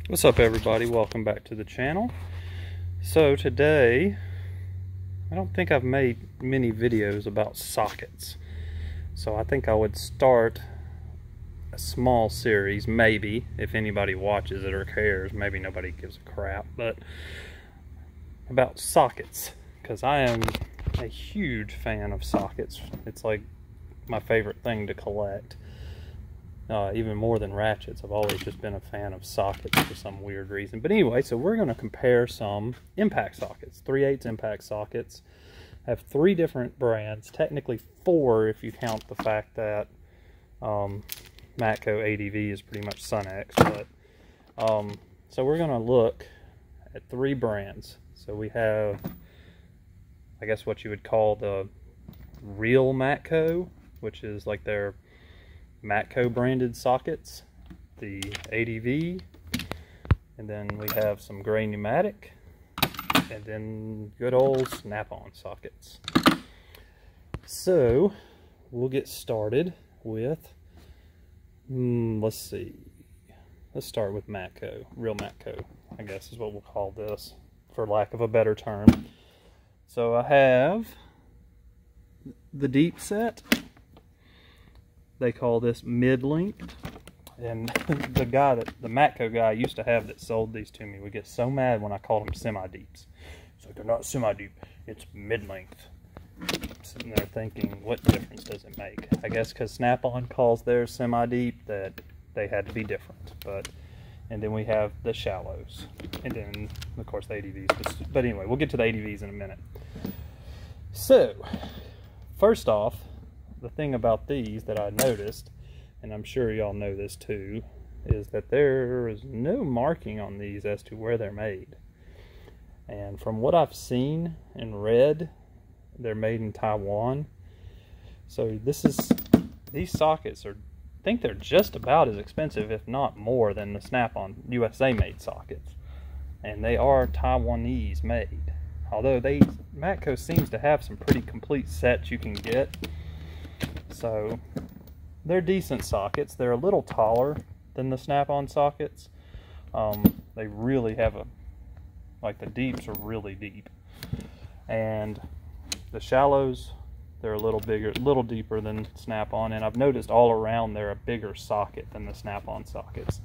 What's up, everybody? Welcome back to the channel. So today, I don't think I've made many videos about sockets, so I think I would start a small series, maybe, if anybody watches it or cares. Maybe nobody gives a crap, but about sockets, because I am a huge fan of sockets. It's like my favorite thing to collect. Even more than ratchets. I've always just been a fan of sockets for some weird reason. But anyway, so we're going to compare some impact sockets, 3/8 impact sockets. I have 3 different brands, technically 4 if you count the fact that Matco ADV is pretty much Sunex. But so we're going to look at 3 brands. So we have, I guess, what you would call the real Matco, which is like their Matco branded sockets, the ADV, and then we have some gray pneumatic, and then good old snap-on sockets. So we'll get started with, let's see, let's start with Matco, real Matco, I guess is what we'll call this, for lack of a better term. So I have the deep set. They call this mid-length, and the Matco guy I used to have that sold these to me would get so mad when I called them semi-deeps. It's like, they're not semi-deep, it's mid-length. Sitting there thinking, what difference does it make? I guess because Snap-on calls theirs semi-deep, that they had to be different. And then we have the shallows, and then of course the ADVs. But anyway, we'll get to the ADVs in a minute. So first off, the thing about these that I noticed, and I'm sure y'all know this too, is that there is no marking on these as to where they're made. And from what I've seen and read, they're made in Taiwan. So these sockets I think they're just about as expensive, if not more, than the Snap-on USA made sockets. And they are Taiwanese made. Although Matco seems to have some pretty complete sets you can get. So they're decent sockets. They're a little taller than the Snap-on sockets. They really have the deeps are really deep, and the shallows, they're a little bigger, a little deeper than Snap-on. And I've noticed all around they're a bigger socket than the Snap-on sockets,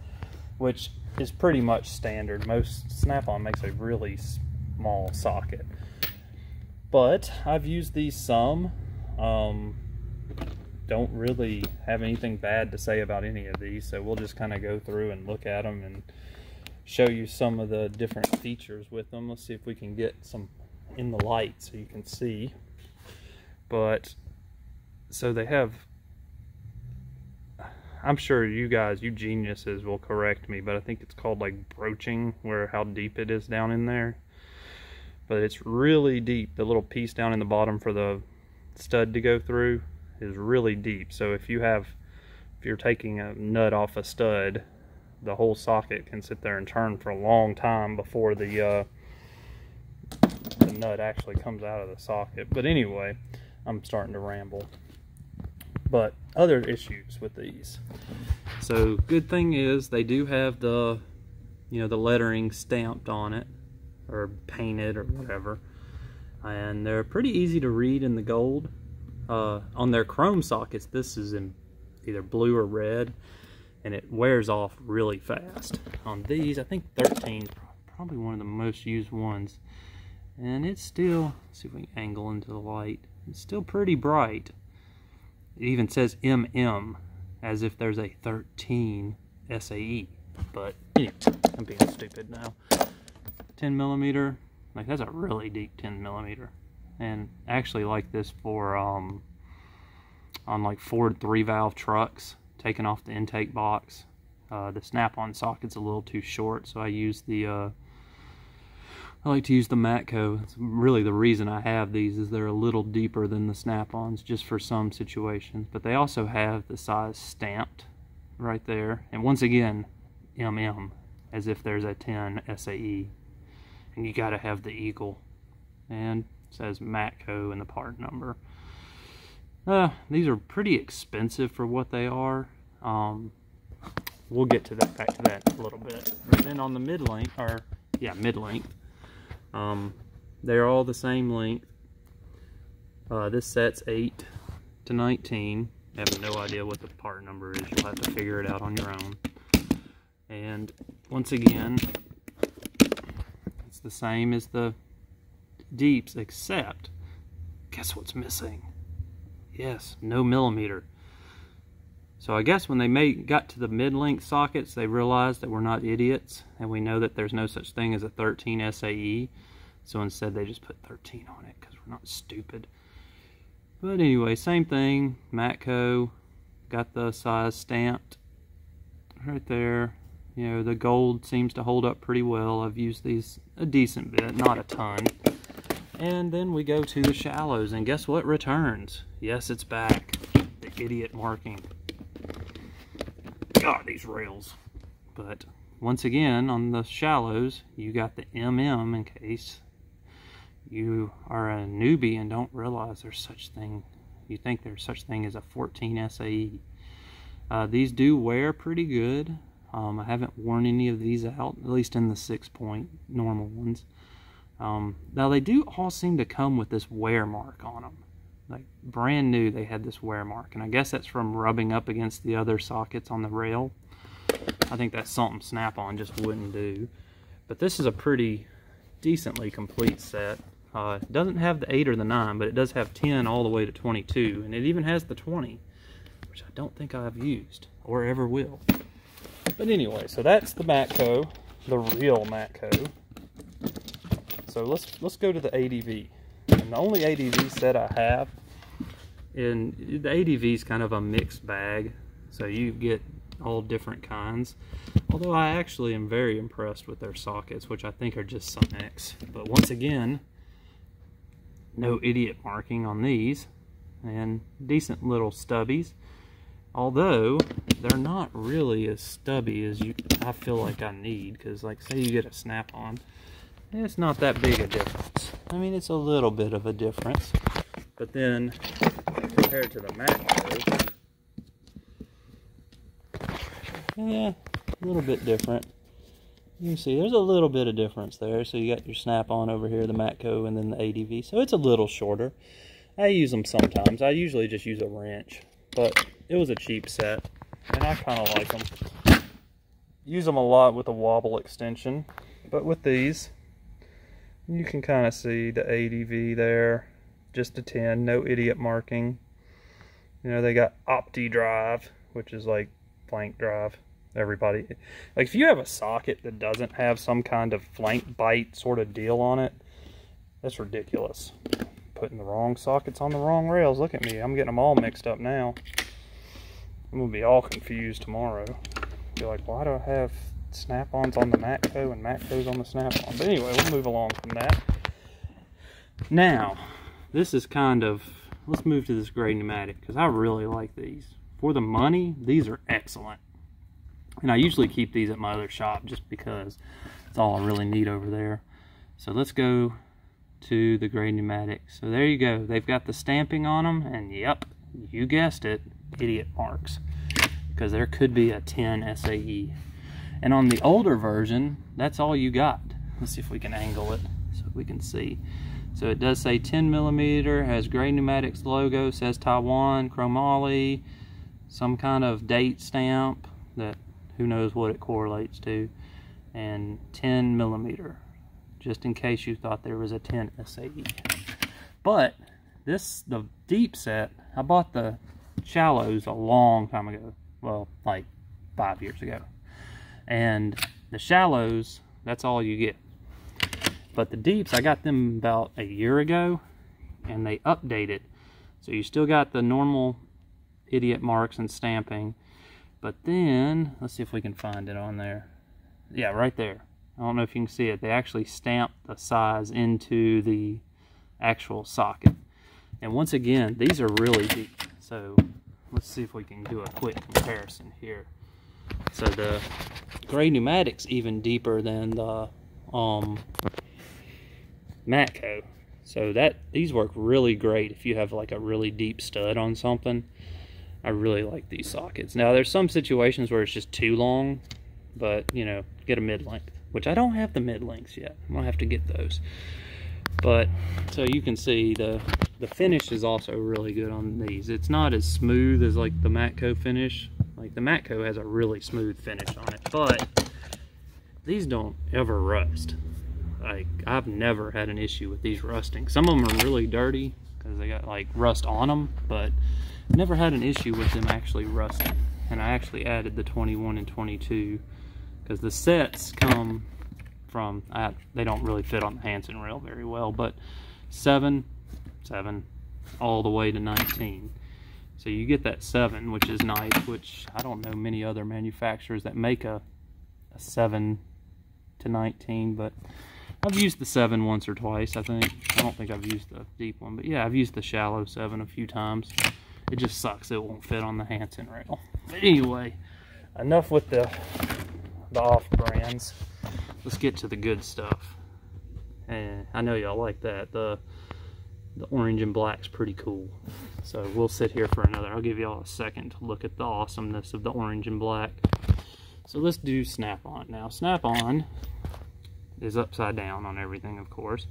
which is pretty much standard. Most Snap-on makes a really small socket, but I've used these some. Don't really have anything bad to say about any of these, so we'll just kind of go through and look at them and show you some of the different features with them. Let's see if we can get some in the light so you can see. But so they have, I'm sure you geniuses will correct me, but I think it's called like broaching, where how deep it is down in there. But it's really deep. The little piece down in the bottom for the stud to go through is really deep. So if you're taking a nut off a stud, the whole socket can sit there and turn for a long time before the nut actually comes out of the socket. But anyway, I'm starting to ramble. But other issues with these. So good thing is they do have the lettering stamped on it, or painted, or whatever, and they're pretty easy to read in the gold. On their chrome sockets, this is in either blue or red, and it wears off really fast. On these, I think 13 is probably one of the most used ones, and it's still, let's see if we can angle into the light, it's still pretty bright. It even says MM, as if there's a 13 SAE, but anyway, I'm being stupid now. 10mm, like that's a really deep 10mm. And actually like this for on like Ford 3-valve trucks, taking off the intake box. The Snap-on socket's a little too short, so I like to use the Matco. It's really the reason I have these, is they're a little deeper than the Snap-ons, just for some situations. But they also have the size stamped right there, and once again MM, as if there's a 10 SAE, and you got to have the eagle, and says Matco in the part number. These are pretty expensive for what they are. We'll get to that, back to that in a little bit. But then on the mid-length, or yeah, mid-length, they're all the same length. This set's 8 to 19. I have no idea what the part number is. You'll have to figure it out on your own. And once again, it's the same as the deeps, except guess what's missing? Yes, no millimeter. So I guess when they got to the mid-length sockets, they realized that we're not idiots, and we know that there's no such thing as a 13 SAE. So instead they just put 13 on it because we're not stupid. But anyway, same thing, Matco, got the size stamped right there. You know, the gold seems to hold up pretty well. I've used these a decent bit, not a ton. And then we go to the shallows, and guess what returns? Yes, it's back. The idiot marking. God, these rails. But once again, on the shallows, you got the MM in case you are a newbie and don't realize there's such thing. You think there's such thing as a 14 SAE. These do wear pretty good. I haven't worn any of these out, at least in the 6-point normal ones. Now they do all seem to come with this wear mark on them. Like brand new, they had this wear mark, and I guess that's from rubbing up against the other sockets on the rail. I think that's something Snap-on just wouldn't do. But this is a pretty decently complete set. It doesn't have the 8 or the 9, but it does have 10 all the way to 22, and it even has the 20, which I don't think I've used or ever will. But anyway, so that's the Matco, the real Matco. So let's go to the ADV. And the only ADV set I have, and the ADV is kind of a mixed bag, so you get all different kinds. Although I actually am very impressed with their sockets, which I think are just Sunex. But once again, no idiot marking on these, and decent little stubbies. Although they're not really as stubby as I feel like I need, because like say you get a Snap-on, it's not that big a difference. I mean, it's a little bit of a difference, but then compared to the Matco, yeah, a little bit different. You can see there's a little bit of difference there. So you got your Snap-on over here, the Matco, and then the ADV. So it's a little shorter. I use them sometimes. I usually just use a wrench, but it was a cheap set, and I kind of like them. Use them a lot with a wobble extension, but with these, you can kind of see the ADV there, just a 10, no idiot marking. You know, they got Opti drive, which is like flank drive. Everybody, like if you have a socket that doesn't have some kind of flank bite sort of deal on it, that's ridiculous. Putting the wrong sockets on the wrong rails. Look at me, I'm getting them all mixed up now. I'm gonna be all confused tomorrow. Be like, why do I have Snap-ons on the Matco and Matcos on the Snap-on? But anyway, we'll move along from that. Now, this is kind of, let's move to this gray pneumatic, because I really like these. For the money, these are excellent. And I usually keep these at my other shop just because it's all I really need over there. So let's go to the gray pneumatic. So there you go. They've got the stamping on them, and yep, you guessed it, idiot marks. Because there could be a 10 SAE. And on the older version, that's all you got. Let's see if we can angle it so we can see. So it does say 10 millimeter, has gray pneumatics logo, says Taiwan, chromoly, some kind of date stamp that who knows what it correlates to, and 10 millimeter, just in case you thought there was a 10 SAE. But the deep set, I bought the shallows a long time ago, well, like 5 years ago, and the shallows, that's all you get. But the deeps, I got them about a year ago, and they updated, so you still got the normal idiot marks and stamping. But then, let's see if we can find it on there. Yeah, right there. I don't know if you can see it. They actually stamped the size into the actual socket. And once again, these are really deep. So let's see if we can do a quick comparison here. So the gray pneumatic's even deeper than the Matco. So these work really great if you have like a really deep stud on something. I really like these sockets. Now there's some situations where it's just too long, but you know, get a mid-length, which I don't have the mid-lengths yet. I'm gonna have to get those. But so you can see the finish is also really good on these. It's not as smooth as like the Matco finish. Like the Matco has a really smooth finish on it, but these don't ever rust. Like I've never had an issue with these rusting. Some of them are really dirty because they got like rust on them, but never had an issue with them actually rusting. And I actually added the 21 and 22 because the sets come from, they don't really fit on the Hansen rail very well, but 7 all the way to 19. So you get that 7, which is nice, which I don't know many other manufacturers that make a 7 to 19, but I've used the 7 once or twice, I think. I don't think I've used the deep one, but yeah, I've used the shallow 7 a few times. It just sucks it won't fit on the Hansen rail. But anyway, enough with the off brands. Let's get to the good stuff. And I know y'all like that. The orange and black's pretty cool. So we'll sit here for another. I'll give y'all a second to look at the awesomeness of the orange and black. So let's do Snap-on. Now Snap-on is upside down on everything, of course.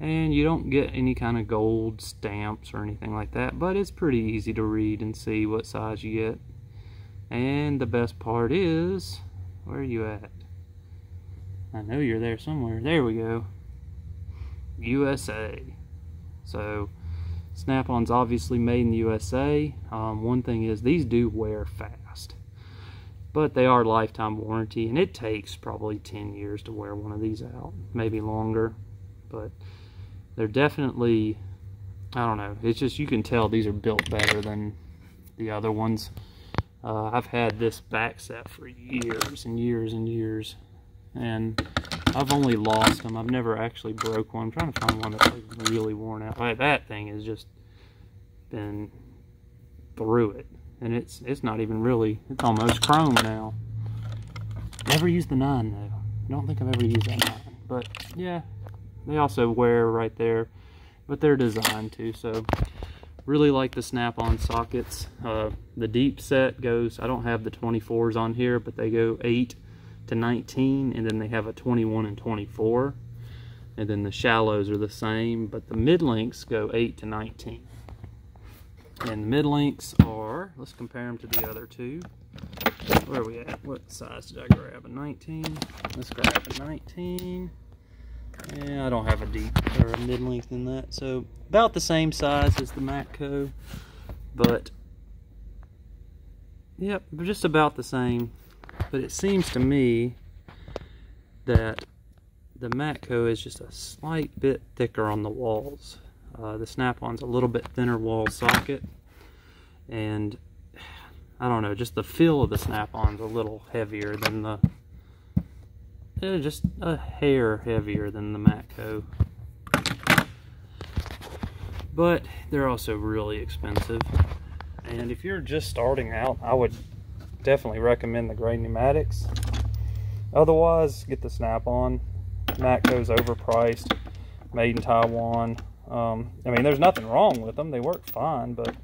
And you don't get any kind of gold stamps or anything like that, but it's pretty easy to read and see what size you get. And the best part is, where are you at? I know you're there somewhere. There we go. USA. So Snap-on's obviously made in the USA. One thing is these do wear fast, but they are lifetime warranty, and it takes probably 10 years to wear one of these out, maybe longer. But they're definitely, I don't know, it's just, you can tell these are built better than the other ones. I've had this back set for years and years and years, and I've only lost them. I've never actually broke one. I'm trying to find one that's like really worn out. Like that thing has just been through it, and it's not even really, it's almost chrome now. Never used the 9 though. I don't think I've ever used that 9, but yeah. They also wear right there, but they're designed to, so really like the Snap-on sockets. The deep set goes, I don't have the 24s on here, but they go 8 to 19, and then they have a 21 and 24, and then the shallows are the same, but the mid-lengths go 8 to 19. And the mid-lengths are, let's compare them to the other two. Where are we at? What size did I grab? A 19? Let's grab a 19. Yeah, I don't have a deep or a mid-length in that, so about the same size as the Matco, but yep, just about the same. But it seems to me that the Matco is just a slight bit thicker on the walls. The Snap-on's a little bit thinner wall socket, and I don't know, just the feel of the Snap-on's a little heavier than the, just a hair heavier than the Matco. But they're also really expensive. And if you're just starting out, I would definitely recommend the gray pneumatics. Otherwise, get the Snap-on. Matco's overpriced, made in Taiwan. I mean, there's nothing wrong with them. They work fine, but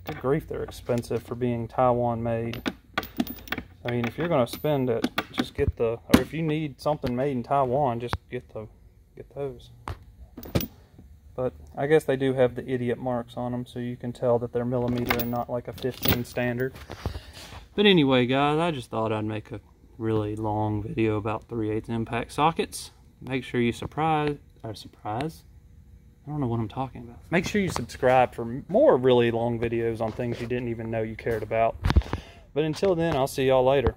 good grief, they're expensive for being Taiwan made. I mean, if you're going to spend it, just get the, or if you need something made in Taiwan, just get those. But I guess they do have the idiot marks on them, so you can tell that they're millimeter and not like a 15 standard. But anyway, guys, I just thought I'd make a really long video about 3/8 impact sockets. Make sure you I don't know what I'm talking about. Make sure you subscribe for more really long videos on things you didn't even know you cared about. But until then, I'll see y'all later.